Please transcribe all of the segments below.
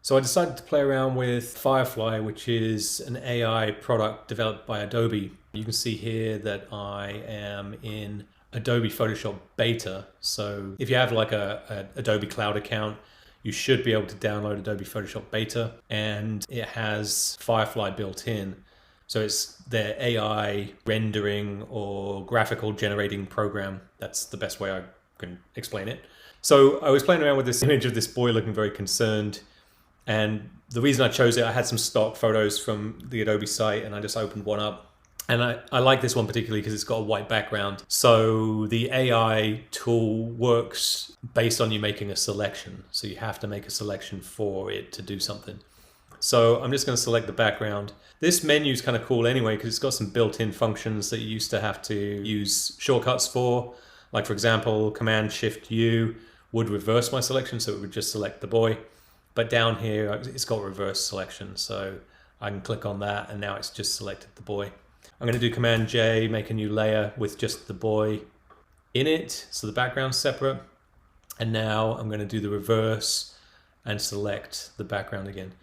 So I decided to play around with Firefly, which is an AI product developed by Adobe. You can see here that I am in Adobe Photoshop Beta. So if you have like a Adobe Cloud account, you should be able to download Adobe Photoshop Beta, and it has Firefly built in. So it's their AI rendering or graphical generating program. That's the best way I can explain it. So I was playing around with this image of this boy looking very concerned. And the reason I chose it, I had some stock photos from the Adobe site and I just opened one up. And I like this one particularly because it's got a white background. So the AI tool works based on you making a selection. So you have to make a selection for it to do something. So I'm just going to select the background. This menu is kind of cool anyway because it's got some built-in functions that you used to have to use shortcuts for. Like for example, Command-Shift-U would reverse my selection, so it would just select the boy. But down here, it's got reverse selection, so I can click on that, and now it's just selected the boy. I'm going to do Command-J, make a new layer with just the boy in it, so the background's separate. And now I'm going to do the reverse and select the background again.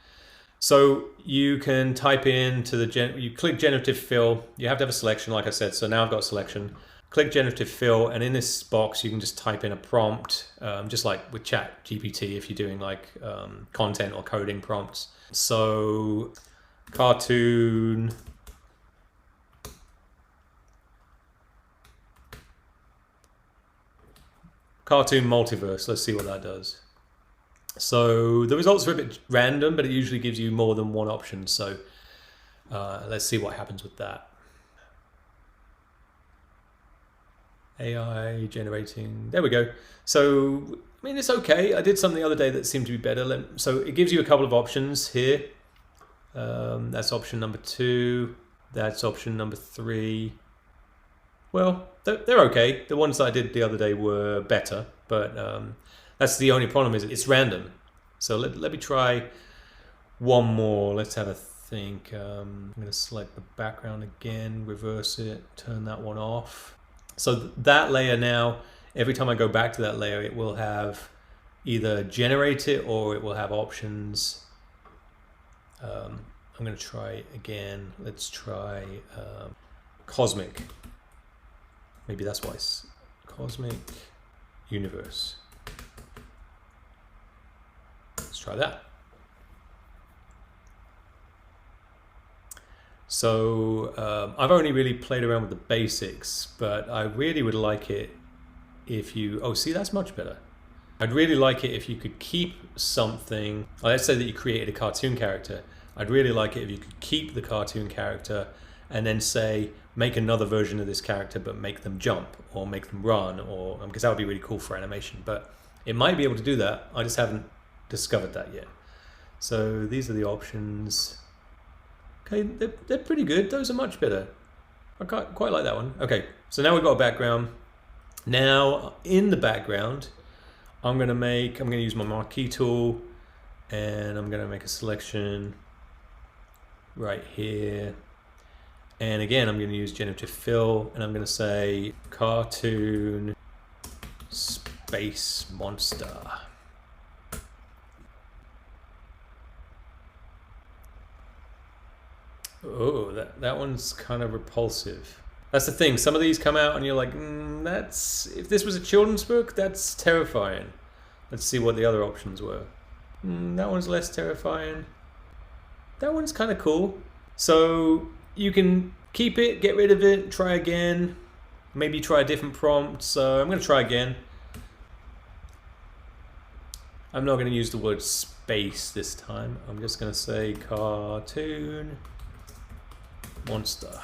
So you can type into you click Generative Fill. You have to have a selection, like I said. So now I've got a selection. Click Generative Fill, and in this box you can just type in a prompt, just like with ChatGPT if you're doing like content or coding prompts. So cartoon multiverse. Let's see what that does. So the results are a bit random, but it usually gives you more than one option. So let's see what happens with that. AI generating, there we go. So, I mean, it's okay. I did something the other day that seemed to be better. So it gives you a couple of options here. That's option number 2. That's option number 3. Well, they're okay. The ones that I did the other day were better, but that's the only problem is it's random. So let me try one more. Let's have a think. I'm going to select the background again, reverse it, turn that one off. So that layer now, every time I go back to that layer, it will have either generate it or it will have options. I'm going to try again. Let's try cosmic. Maybe that's why it's cosmic universe. Let's try that. So I've only really played around with the basics, but I really would like it if you, oh, see, that's much better. I'd really like it if you could keep something, let's say that you created a cartoon character. I'd really like it if you could keep the cartoon character and then say, make another version of this character, but make them jump or make them run, or because that would be really cool for animation. But it might be able to do that. I just haven't discovered that yet. So these are the options. Okay, they're pretty good. Those are much better. I quite like that one. Okay, so now we've got a background. Now in the background, I'm going to use my marquee tool, and I'm going to make a selection right here. And again, I'm going to use Generative Fill, and I'm going to say cartoon space monster. Oh, that one's kind of repulsive. That's the thing. Some of these come out and you're like, if this was a children's book, that's terrifying. Let's see what the other options were. That one's less terrifying. That one's kind of cool. So you can keep it, get rid of it, try again. Maybe try a different prompt. So I'm going to try again. I'm not going to use the word space this time. I'm just going to say cartoon monster.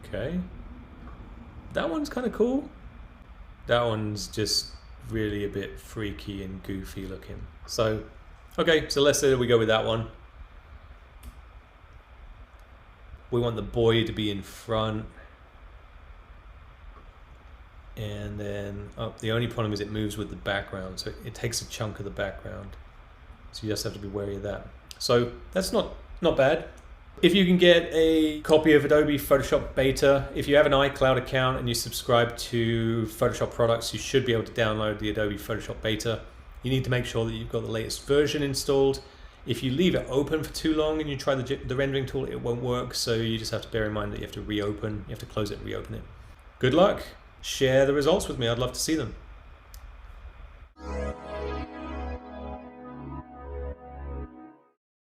Okay. That one's kind of cool. That one's just really a bit freaky and goofy looking. So, okay, so let's say that we go with that one. We want the boy to be in front. And then, the only problem is it moves with the background, so it takes a chunk of the background. So you just have to be wary of that. So that's not bad. If you can get a copy of Adobe Photoshop Beta, if you have an iCloud account and you subscribe to Photoshop products, you should be able to download the Adobe Photoshop Beta. You need to make sure that you've got the latest version installed. If you leave it open for too long and you try the rendering tool, it won't work. So you just have to bear in mind that you have to reopen, you have to close it and reopen it. Good luck. Share the results with me. I'd love to see them.